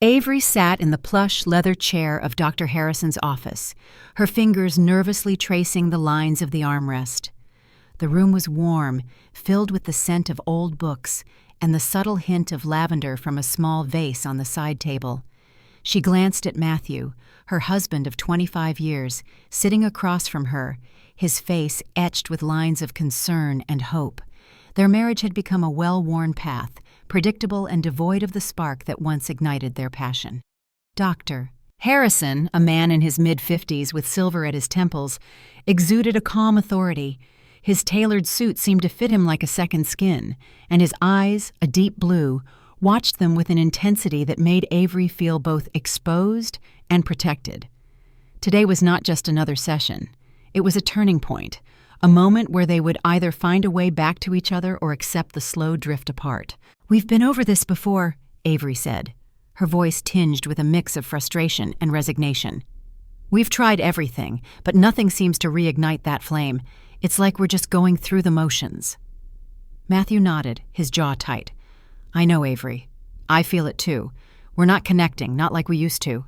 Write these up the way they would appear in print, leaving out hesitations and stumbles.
Avery sat in the plush leather chair of Dr. Harrison's office, her fingers nervously tracing the lines of the armrest. The room was warm, filled with the scent of old books and the subtle hint of lavender from a small vase on the side table. She glanced at Matthew, her husband of 25 years, sitting across from her, his face etched with lines of concern and hope. Their marriage had become a well-worn path, predictable and devoid of the spark that once ignited their passion. Dr. Harrison, a man in his mid-50s with silver at his temples, exuded a calm authority. His tailored suit seemed to fit him like a second skin, and his eyes, a deep blue, watched them with an intensity that made Avery feel both exposed and protected. Today was not just another session. It was a turning point, a moment where they would either find a way back to each other or accept the slow drift apart. "We've been over this before," Avery said, her voice tinged with a mix of frustration and resignation. "We've tried everything, but nothing seems to reignite that flame. It's like we're just going through the motions." Matthew nodded, his jaw tight. "I know, Avery. I feel it too. We're not connecting, not like we used to."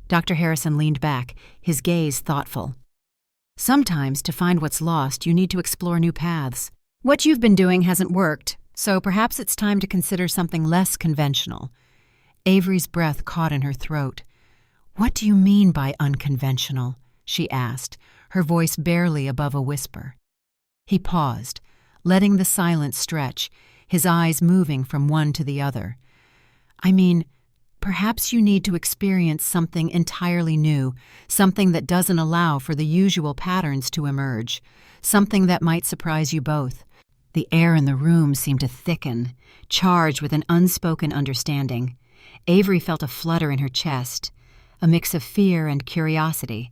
Dr. Harrison leaned back, his gaze thoughtful. "Sometimes, to find what's lost, you need to explore new paths. What you've been doing hasn't worked, so perhaps it's time to consider something less conventional." Avery's breath caught in her throat. "What do you mean by unconventional?" she asked, her voice barely above a whisper. He paused, letting the silence stretch, his eyes moving from one to the other. "I mean, perhaps you need to experience something entirely new, something that doesn't allow for the usual patterns to emerge, something that might surprise you both." The air in the room seemed to thicken, charged with an unspoken understanding. Avery felt a flutter in her chest, a mix of fear and curiosity.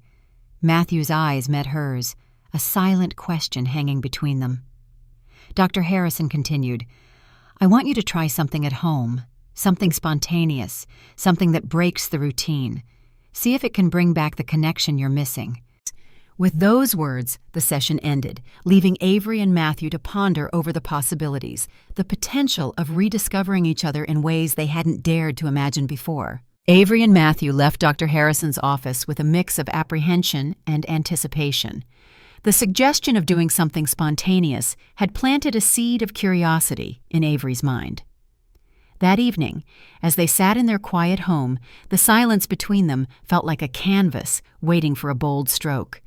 Matthew's eyes met hers, a silent question hanging between them. Dr. Harrison continued, "I want you to try something at home, something spontaneous, something that breaks the routine. See if it can bring back the connection you're missing." With those words, the session ended, leaving Avery and Matthew to ponder over the possibilities, the potential of rediscovering each other in ways they hadn't dared to imagine before. Avery and Matthew left Dr. Harrison's office with a mix of apprehension and anticipation. The suggestion of doing something spontaneous had planted a seed of curiosity in Avery's mind. That evening, as they sat in their quiet home, the silence between them felt like a canvas waiting for a bold stroke.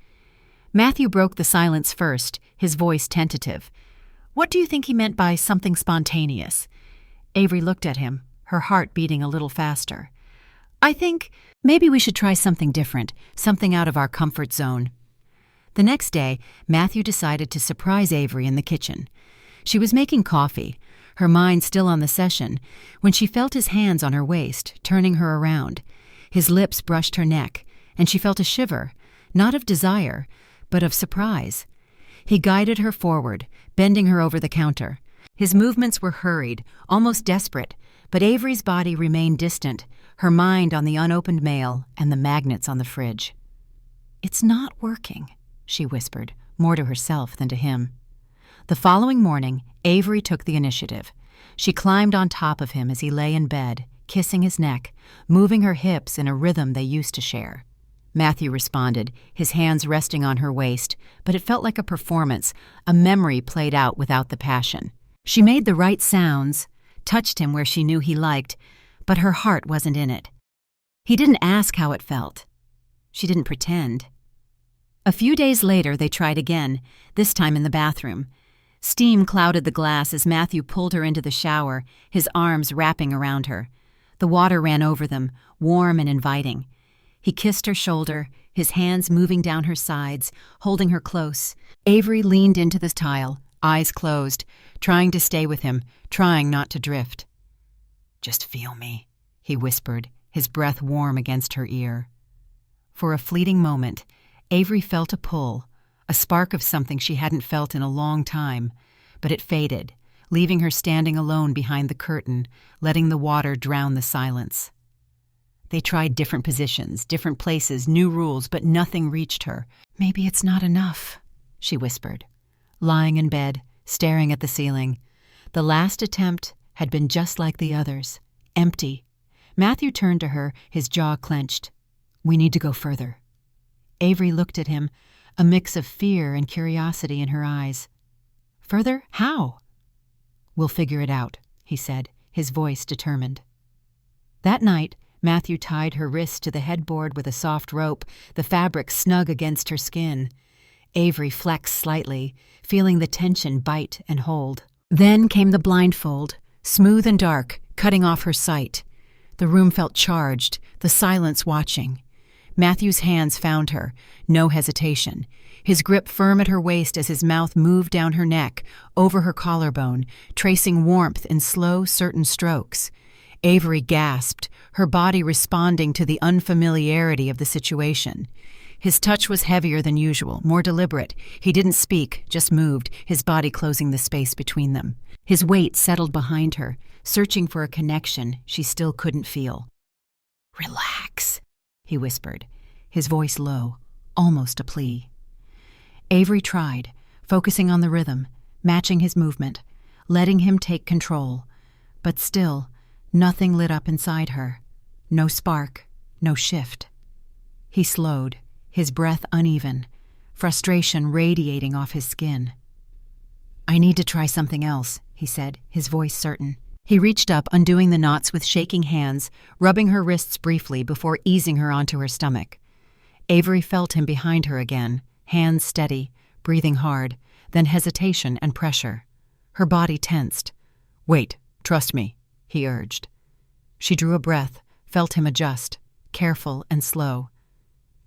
Matthew broke the silence first, his voice tentative. "What do you think he meant by something spontaneous?" Avery looked at him, her heart beating a little faster. "I think maybe we should try something different, something out of our comfort zone." The next day, Matthew decided to surprise Avery in the kitchen. She was making coffee, her mind still on the session, when she felt his hands on her waist, turning her around. His lips brushed her neck, and she felt a shiver, not of desire, but of surprise. He guided her forward, bending her over the counter. His movements were hurried, almost desperate, but Avery's body remained distant, her mind on the unopened mail and the magnets on the fridge. "It's not working," she whispered, more to herself than to him. The following morning, Avery took the initiative. She climbed on top of him as he lay in bed, kissing his neck, moving her hips in a rhythm they used to share. Matthew responded, his hands resting on her waist, but it felt like a performance, a memory played out without the passion. She made the right sounds, touched him where she knew he liked, but her heart wasn't in it. He didn't ask how it felt. She didn't pretend. A few days later, they tried again, this time in the bathroom. Steam clouded the glass as Matthew pulled her into the shower, his arms wrapping around her. The water ran over them, warm and inviting. He kissed her shoulder, his hands moving down her sides, holding her close. Avery leaned into the tile, eyes closed, trying to stay with him, trying not to drift. "Just feel me," he whispered, his breath warm against her ear. For a fleeting moment, Avery felt a pull, a spark of something she hadn't felt in a long time, but it faded, leaving her standing alone behind the curtain, letting the water drown the silence. They tried different positions, different places, new rules, but nothing reached her. "Maybe it's not enough," she whispered, lying in bed, staring at the ceiling. The last attempt had been just like the others, empty. Matthew turned to her, his jaw clenched. "We need to go further." Avery looked at him, a mix of fear and curiosity in her eyes. "Further? How?" "We'll figure it out," he said, his voice determined. That night, Matthew tied her wrists to the headboard with a soft rope, the fabric snug against her skin. Avery flexed slightly, feeling the tension bite and hold. Then came the blindfold, smooth and dark, cutting off her sight. The room felt charged, the silence watching. Matthew's hands found her, no hesitation, his grip firm at her waist as his mouth moved down her neck, over her collarbone, tracing warmth in slow, certain strokes. Avery gasped, her body responding to the unfamiliarity of the situation. His touch was heavier than usual, more deliberate. He didn't speak, just moved, his body closing the space between them. His weight settled behind her, searching for a connection she still couldn't feel. "Relax," he whispered, his voice low, almost a plea. Avery tried, focusing on the rhythm, matching his movement, letting him take control. But still, nothing lit up inside her. No spark, no shift. He slowed, his breath uneven, frustration radiating off his skin. "I need to try something else," he said, his voice certain. He reached up, undoing the knots with shaking hands, rubbing her wrists briefly before easing her onto her stomach. Avery felt him behind her again, hands steady, breathing hard, then hesitation and pressure. Her body tensed. "Wait, trust me," he urged. She drew a breath, felt him adjust, careful and slow.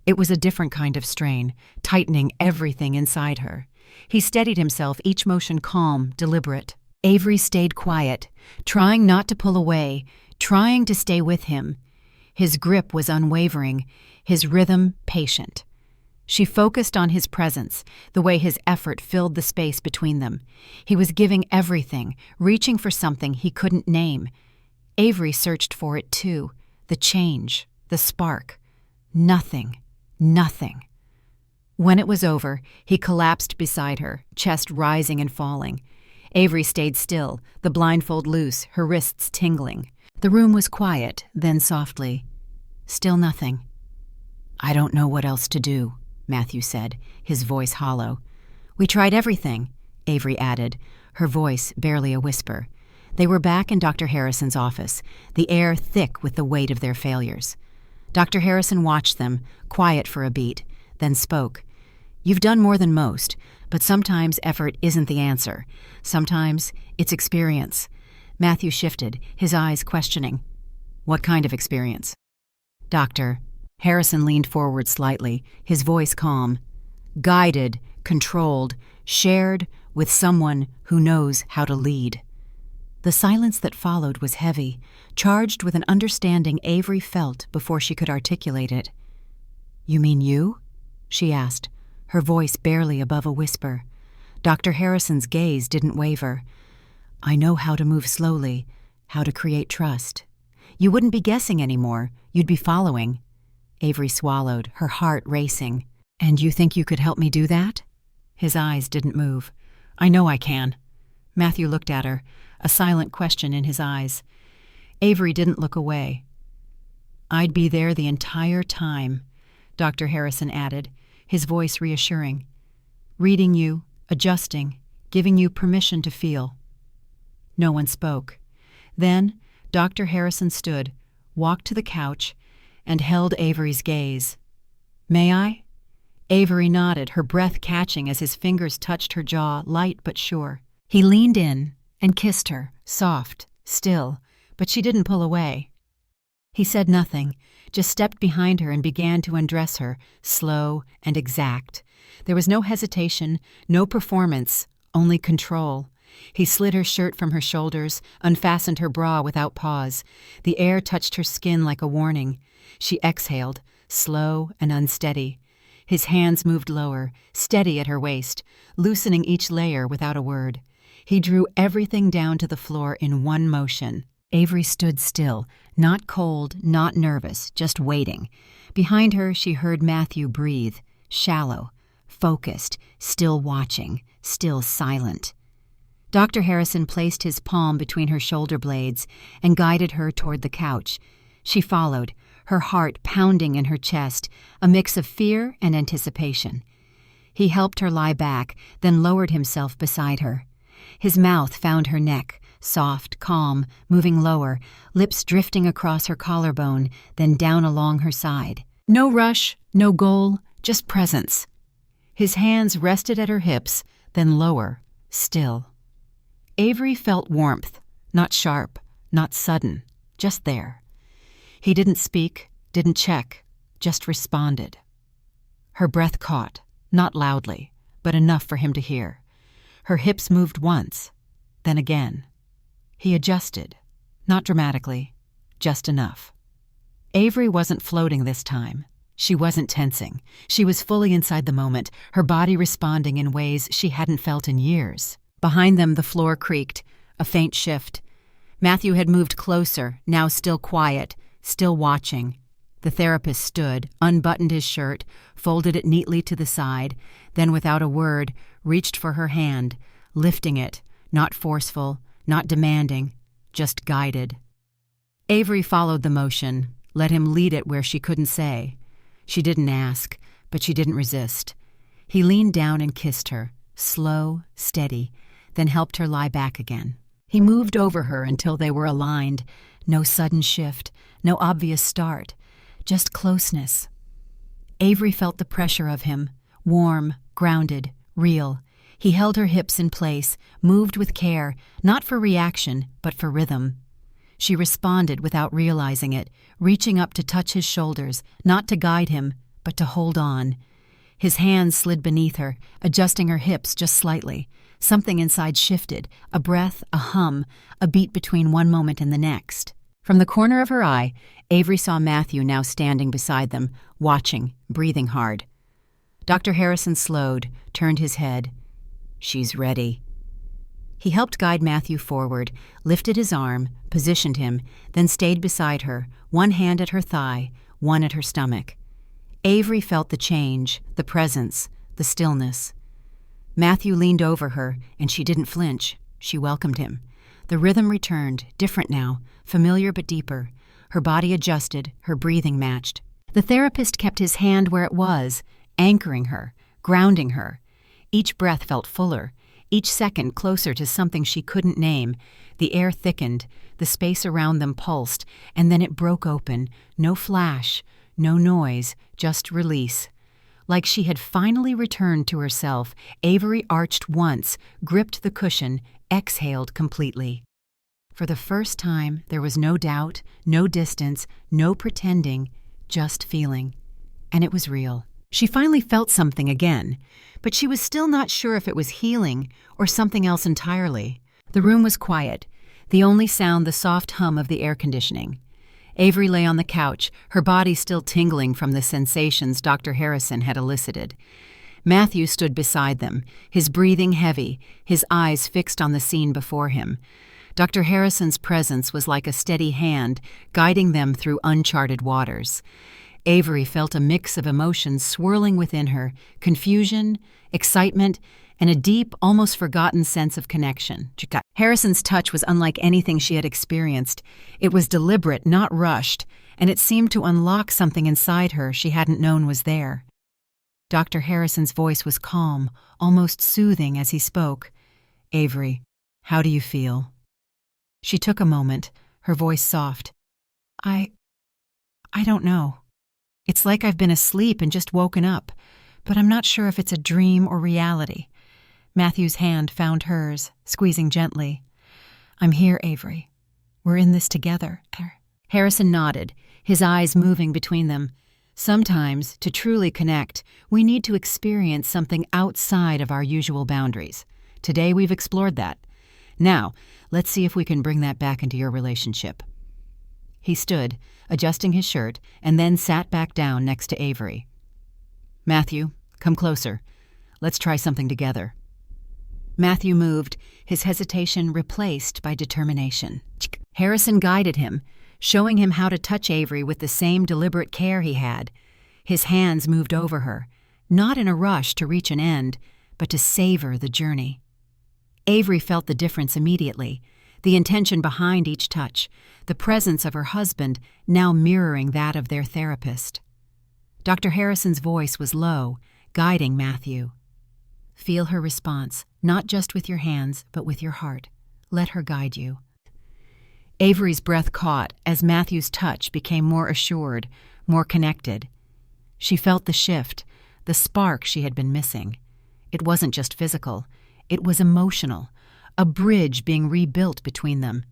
It was a different kind of strain, tightening everything inside her. He steadied himself, each motion calm, deliberate. Avery stayed quiet, trying not to pull away, trying to stay with him. His grip was unwavering, his rhythm patient. She focused on his presence, the way his effort filled the space between them. He was giving everything, reaching for something he couldn't name. Avery searched for it too, the change, the spark. Nothing. Nothing. When it was over, he collapsed beside her, chest rising and falling. Avery stayed still, the blindfold loose, her wrists tingling. The room was quiet, then softly. Still nothing. "I don't know what else to do," Matthew said, his voice hollow. "We tried everything," Avery added, her voice barely a whisper. They were back in Dr. Harrison's office, the air thick with the weight of their failures. Dr. Harrison watched them, quiet for a beat, then spoke. "You've done more than most, but sometimes effort isn't the answer. Sometimes it's experience." Matthew shifted, his eyes questioning. "What kind of experience?" "Doctor." Harrison leaned forward slightly, his voice calm. "Guided, controlled, shared with someone who knows how to lead." The silence that followed was heavy, charged with an understanding Avery felt before she could articulate it. "You mean you?" she asked, her voice barely above a whisper. Dr. Harrison's gaze didn't waver. "I know how to move slowly, how to create trust. You wouldn't be guessing anymore, you'd be following." Avery swallowed, her heart racing. "And you think you could help me do that?" His eyes didn't move. "I know I can." Matthew looked at her, a silent question in his eyes. Avery didn't look away. "I'd be there the entire time," Dr. Harrison added, his voice reassuring. "Reading you, adjusting, giving you permission to feel." No one spoke. Then Dr. Harrison stood, walked to the couch, and held Avery's gaze. "May I?" Avery nodded, her breath catching as his fingers touched her jaw, light but sure. He leaned in and kissed her, soft, still, but she didn't pull away. He said nothing, just stepped behind her and began to undress her, slow and exact. There was no hesitation, no performance, only control. He slid her shirt from her shoulders, unfastened her bra without pause. The air touched her skin like a warning. She exhaled, slow and unsteady. His hands moved lower, steady at her waist, loosening each layer without a word. He drew everything down to the floor in one motion. Avery stood still, not cold, not nervous, just waiting. Behind her, she heard Matthew breathe, shallow, focused, still watching, still silent. Dr. Harrison placed his palm between her shoulder blades and guided her toward the couch. She followed, her heart pounding in her chest, a mix of fear and anticipation. He helped her lie back, then lowered himself beside her. His mouth found her neck, soft, calm, moving lower, lips drifting across her collarbone, then down along her side. No rush, no goal, just presence. His hands rested at her hips, then lower, still. Avery felt warmth, not sharp, not sudden, just there. He didn't speak, didn't check, just responded. Her breath caught, not loudly, but enough for him to hear. Her hips moved once, then again. He adjusted, not dramatically, just enough. Avery wasn't floating this time. She wasn't tensing. She was fully inside the moment, her body responding in ways she hadn't felt in years. Behind them, the floor creaked, a faint shift. Matthew had moved closer, now still quiet, still watching. The therapist stood, unbuttoned his shirt, folded it neatly to the side, then without a word, reached for her hand, lifting it, not forceful, not demanding, just guided. Avery followed the motion, let him lead it where she couldn't say. She didn't ask, but she didn't resist. He leaned down and kissed her, slow, steady, then helped her lie back again. He moved over her until they were aligned. No sudden shift, no obvious start, just closeness. Avery felt the pressure of him, warm, grounded, real. He held her hips in place, moved with care, not for reaction, but for rhythm. She responded without realizing it, reaching up to touch his shoulders, not to guide him, but to hold on. His hands slid beneath her, adjusting her hips just slightly. Something inside shifted, a breath, a hum, a beat between one moment and the next. From the corner of her eye, Avery saw Matthew now standing beside them, watching, breathing hard. Dr. Harrison slowed, turned his head. "She's ready." He helped guide Matthew forward, lifted his arm, positioned him, then stayed beside her, one hand at her thigh, one at her stomach. Avery felt the change, the presence, the stillness. Matthew leaned over her, and she didn't flinch. She welcomed him. The rhythm returned, different now, familiar but deeper. Her body adjusted, her breathing matched. The therapist kept his hand where it was, anchoring her, grounding her. Each breath felt fuller, each second closer to something she couldn't name. The air thickened, the space around them pulsed, and then it broke open. No flash, no noise, just release. Like she had finally returned to herself, Avery arched once, gripped the cushion, exhaled completely. For the first time, there was no doubt, no distance, no pretending, just feeling. And it was real. She finally felt something again, but she was still not sure if it was healing or something else entirely. The room was quiet, the only sound the soft hum of the air conditioning. Avery lay on the couch, her body still tingling from the sensations Dr. Harrison had elicited. Matthew stood beside them, his breathing heavy, his eyes fixed on the scene before him. Dr. Harrison's presence was like a steady hand, guiding them through uncharted waters. Avery felt a mix of emotions swirling within her, confusion, excitement, and a deep, almost forgotten sense of connection. Harrison's touch was unlike anything she had experienced. It was deliberate, not rushed, and it seemed to unlock something inside her she hadn't known was there. Dr. Harrison's voice was calm, almost soothing as he spoke. "Avery, how do you feel?" She took a moment, her voice soft. I don't know. It's like I've been asleep and just woken up, but I'm not sure if it's a dream or reality." Matthew's hand found hers, squeezing gently. "I'm here, Avery. We're in this together." Harrison nodded, his eyes moving between them. Sometimes, to truly connect, we need to experience something outside of our usual boundaries. Today we've explored that. Now, let's see if we can bring that back into your relationship. He stood, adjusting his shirt, and then sat back down next to Avery. "Matthew, come closer. Let's try something together." Matthew moved, his hesitation replaced by determination. Harrison guided him, showing him how to touch Avery with the same deliberate care he had. His hands moved over her, not in a rush to reach an end, but to savor the journey. Avery felt the difference immediately. the intention behind each touch, the presence of her husband now mirroring that of their therapist. Dr. Harrison's voice was low, guiding Matthew. Feel her response, not just with your hands, but with your heart. Let her guide you. Avery's breath caught as Matthew's touch became more assured, more connected. She felt the shift, the spark she had been missing. It wasn't just physical, it was emotional, a bridge being rebuilt between them.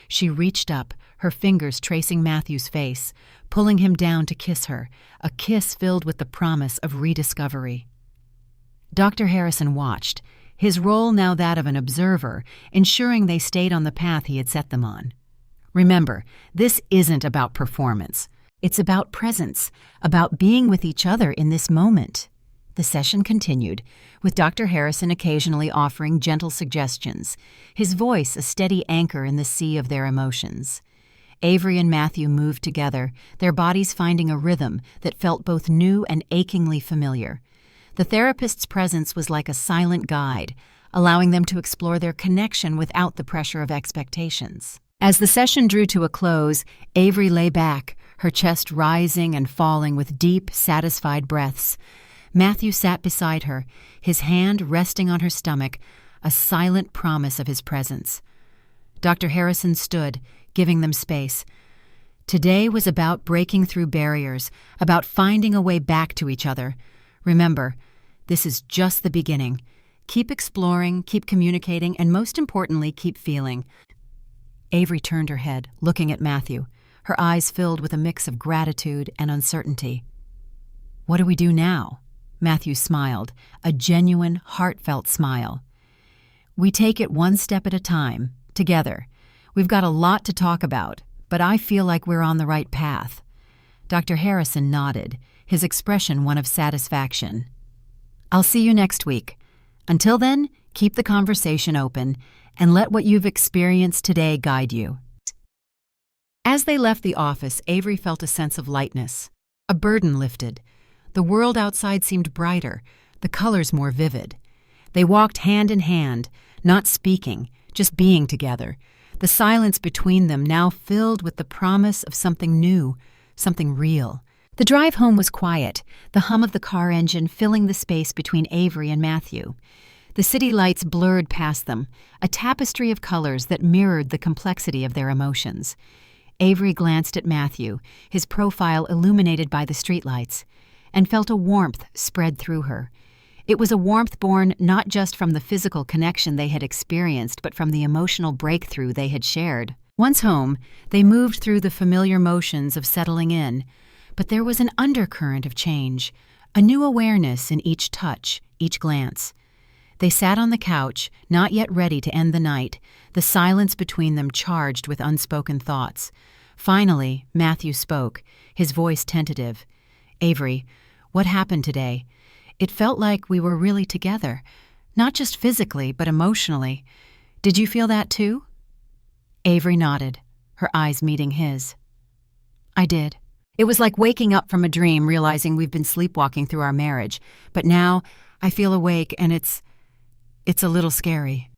She reached up, her fingers tracing Matthew's face, pulling him down to kiss her, a kiss filled with the promise of rediscovery. Dr. Harrison watched, his role now that of an observer, ensuring they stayed on the path he had set them on. Remember, this isn't about performance. It's about presence, about being with each other in this moment. The session continued, with Dr. Harrison occasionally offering gentle suggestions, his voice a steady anchor in the sea of their emotions. Avery and Matthew moved together, their bodies finding a rhythm that felt both new and achingly familiar. The therapist's presence was like a silent guide, allowing them to explore their connection without the pressure of expectations. As the session drew to a close, Avery lay back, her chest rising and falling with deep, satisfied breaths. Matthew sat beside her, his hand resting on her stomach, a silent promise of his presence. Dr. Harrison stood, giving them space. Today was about breaking through barriers, about finding a way back to each other. Remember, this is just the beginning. Keep exploring, keep communicating, and most importantly, keep feeling. Avery turned her head, looking at Matthew, her eyes filled with a mix of gratitude and uncertainty. What do we do now? Matthew smiled, a genuine, heartfelt smile. We take it one step at a time, together. We've got a lot to talk about, but I feel like we're on the right path. Dr. Harrison nodded, his expression one of satisfaction. I'll see you next week. Until then, keep the conversation open and let what you've experienced today guide you. As they left the office, Avery felt a sense of lightness. A burden lifted. The world outside seemed brighter, the colors more vivid. They walked hand in hand, not speaking, just being together. The silence between them now filled with the promise of something new, something real. The drive home was quiet, the hum of the car engine filling the space between Avery and Matthew. The city lights blurred past them, a tapestry of colors that mirrored the complexity of their emotions. Avery glanced at Matthew, his profile illuminated by the streetlights, and felt a warmth spread through her. It was a warmth born not just from the physical connection they had experienced, but from the emotional breakthrough they had shared. Once home, they moved through the familiar motions of settling in, but there was an undercurrent of change, a new awareness in each touch, each glance. They sat on the couch, not yet ready to end the night, the silence between them charged with unspoken thoughts. Finally, Matthew spoke, his voice tentative. Avery, what happened today? It felt like we were really together, not just physically, but emotionally. Did you feel that too? Avery nodded, her eyes meeting his. I did. It was like waking up from a dream, realizing we've been sleepwalking through our marriage. But now, I feel awake and it's a little scary.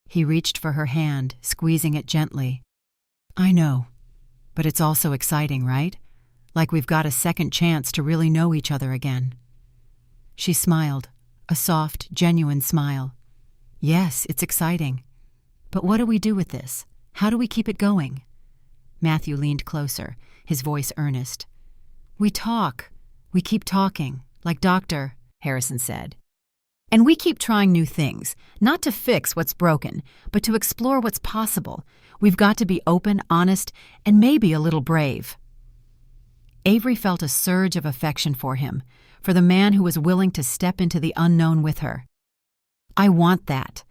He reached for her hand, squeezing it gently. I know, but it's also exciting, right? Like we've got a second chance to really know each other again. She smiled, a soft, genuine smile. Yes, it's exciting. But what do we do with this? How do we keep it going? Matthew leaned closer, his voice earnest. We talk. We keep talking, like Dr. Harrison said. And we keep trying new things, not to fix what's broken, but to explore what's possible. We've got to be open, honest, and maybe a little brave. Avery felt a surge of affection for him, for the man who was willing to step into the unknown with her. I want that.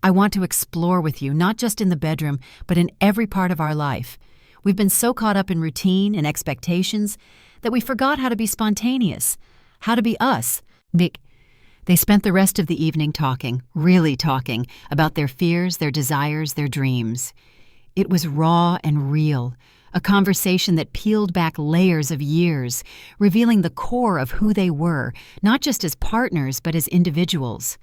I want to explore with you, not just in the bedroom, but in every part of our life. We've been so caught up in routine and expectations that we forgot how to be spontaneous, how to be us. They spent the rest of the evening talking, really talking, about their fears, their desires, their dreams. It was raw and real, a conversation that peeled back layers of years, revealing the core of who they were, not just as partners, but as individuals.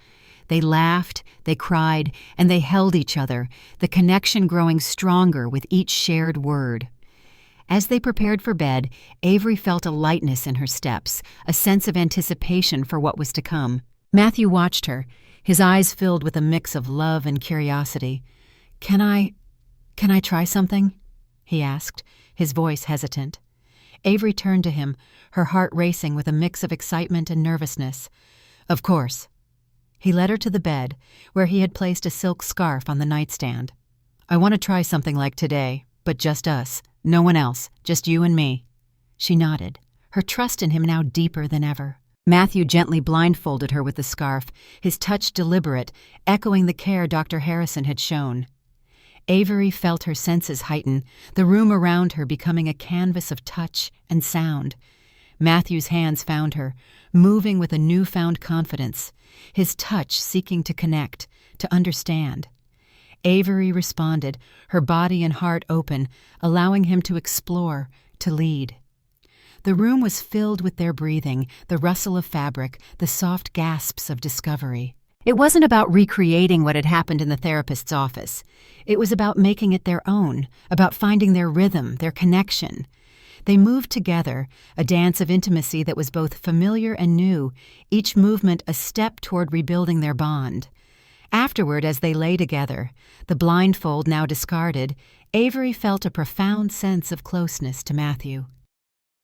They laughed, they cried, and they held each other, the connection growing stronger with each shared word. As they prepared for bed, Avery felt a lightness in her steps, a sense of anticipation for what was to come. Matthew watched her, his eyes filled with a mix of love and curiosity. Can I try something?" he asked, his voice hesitant. Avery turned to him, her heart racing with a mix of excitement and nervousness. "Of course." He led her to the bed, where he had placed a silk scarf on the nightstand. "I want to try something like today, but just us. No one else, just you and me." She nodded, her trust in him now deeper than ever. Matthew gently blindfolded her with the scarf, his touch deliberate, echoing the care Dr. Harrison had shown. Avery felt her senses heighten, the room around her becoming a canvas of touch and sound. Matthew's hands found her, moving with a newfound confidence, his touch seeking to connect, to understand. Avery responded, her body and heart open, allowing him to explore, to lead. The room was filled with their breathing, the rustle of fabric, the soft gasps of discovery. It wasn't about recreating what had happened in the therapist's office. It was about making it their own, about finding their rhythm, their connection. They moved together, a dance of intimacy that was both familiar and new, each movement a step toward rebuilding their bond. Afterward, as they lay together, the blindfold now discarded, Avery felt a profound sense of closeness to Matthew.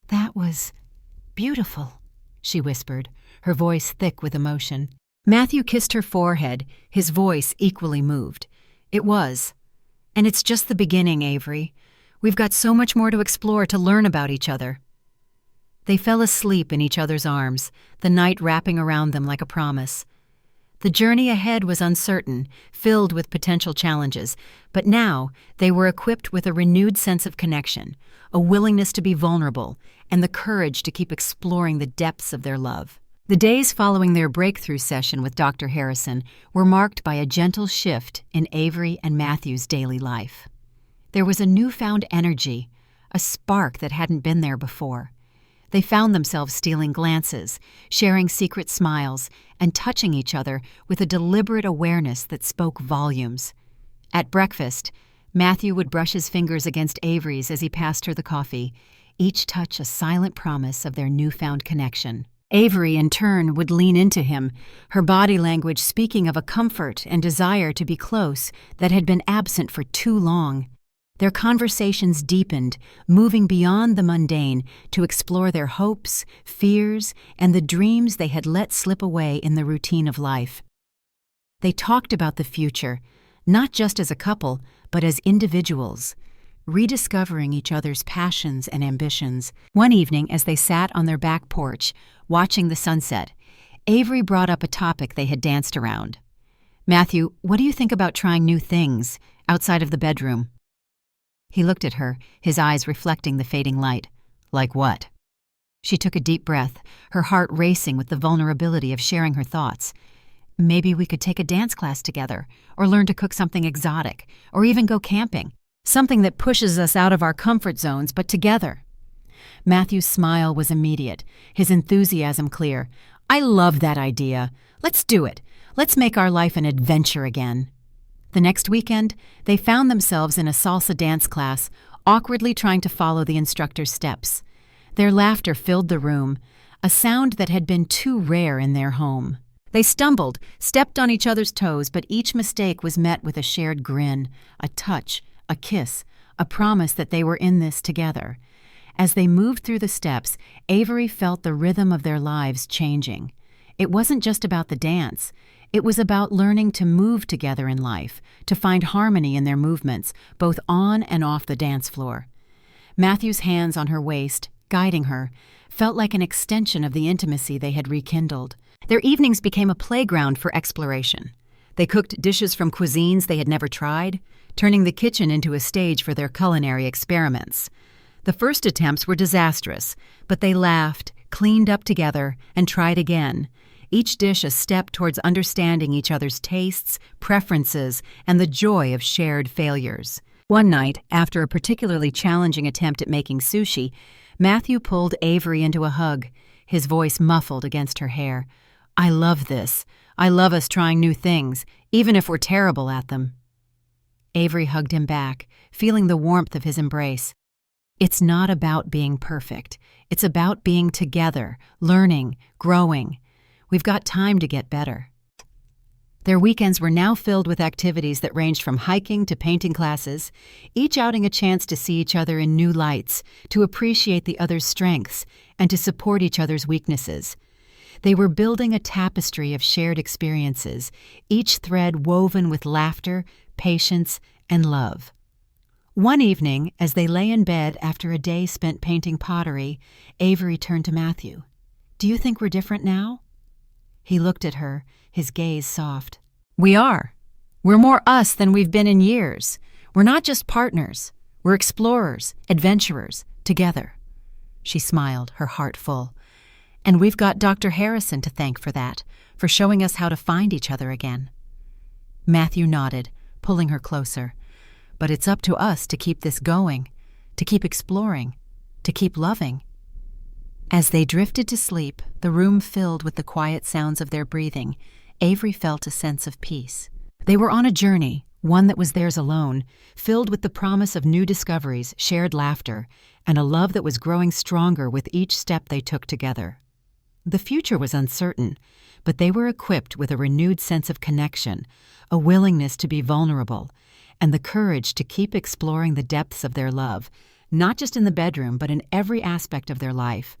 "That was beautiful," she whispered, her voice thick with emotion. Matthew kissed her forehead, his voice equally moved. "It was. And it's just the beginning, Avery. We've got so much more to explore, to learn about each other." They fell asleep in each other's arms, the night wrapping around them like a promise. The journey ahead was uncertain, filled with potential challenges, but now they were equipped with a renewed sense of connection, a willingness to be vulnerable, and the courage to keep exploring the depths of their love. The days following their breakthrough session with Dr. Harrison were marked by a gentle shift in Avery and Matthew's daily life. There was a newfound energy, a spark that hadn't been there before. They found themselves stealing glances, sharing secret smiles, and touching each other with a deliberate awareness that spoke volumes. At breakfast, Matthew would brush his fingers against Avery's as he passed her the coffee, each touch a silent promise of their newfound connection. Avery, in turn, would lean into him, her body language speaking of a comfort and desire to be close that had been absent for too long. Their conversations deepened, moving beyond the mundane to explore their hopes, fears, and the dreams they had let slip away in the routine of life. They talked about the future, not just as a couple, but as individuals, rediscovering each other's passions and ambitions. One evening, as they sat on their back porch, watching the sunset, Avery brought up a topic they had danced around. "Matthew, what do you think about trying new things, outside of the bedroom?" He looked at her, his eyes reflecting the fading light. "Like what?" She took a deep breath, her heart racing with the vulnerability of sharing her thoughts. "Maybe we could take a dance class together, or learn to cook something exotic, or even go camping. Something that pushes us out of our comfort zones, but together." Matthew's smile was immediate, his enthusiasm clear. "I love that idea. Let's do it. Let's make our life an adventure again." The next weekend, they found themselves in a salsa dance class, awkwardly trying to follow the instructor's steps. Their laughter filled the room, a sound that had been too rare in their home. They stumbled, stepped on each other's toes, but each mistake was met with a shared grin, a touch, a kiss, a promise that they were in this together. As they moved through the steps, Avery felt the rhythm of their lives changing. It wasn't just about the dance. It was about learning to move together in life, to find harmony in their movements, both on and off the dance floor. Matthew's hands on her waist, guiding her, felt like an extension of the intimacy they had rekindled. Their evenings became a playground for exploration. They cooked dishes from cuisines they had never tried, turning the kitchen into a stage for their culinary experiments. The first attempts were disastrous, but they laughed, cleaned up together, and tried again, each dish a step towards understanding each other's tastes, preferences, and the joy of shared failures. One night, after a particularly challenging attempt at making sushi, Matthew pulled Avery into a hug, his voice muffled against her hair. I love this. I love us trying new things, even if we're terrible at them. Avery hugged him back, feeling the warmth of his embrace. It's not about being perfect. It's about being together, learning, growing. We've got time to get better. Their weekends were now filled with activities that ranged from hiking to painting classes, each outing a chance to see each other in new lights, to appreciate the other's strengths, and to support each other's weaknesses. They were building a tapestry of shared experiences, each thread woven with laughter, patience, and love. One evening, as they lay in bed after a day spent painting pottery, Avery turned to Matthew. "Do you think we're different now?" He looked at her, his gaze soft. "We are. We're more us than we've been in years. We're not just partners. We're explorers, adventurers, together." She smiled, her heart full. "And we've got Dr. Harrison to thank for that, for showing us how to find each other again." Matthew nodded, pulling her closer. "But it's up to us to keep this going, to keep exploring, to keep loving." As they drifted to sleep, the room filled with the quiet sounds of their breathing, Avery felt a sense of peace. They were on a journey, one that was theirs alone, filled with the promise of new discoveries, shared laughter, and a love that was growing stronger with each step they took together. The future was uncertain, but they were equipped with a renewed sense of connection, a willingness to be vulnerable, and the courage to keep exploring the depths of their love, not just in the bedroom, but in every aspect of their life.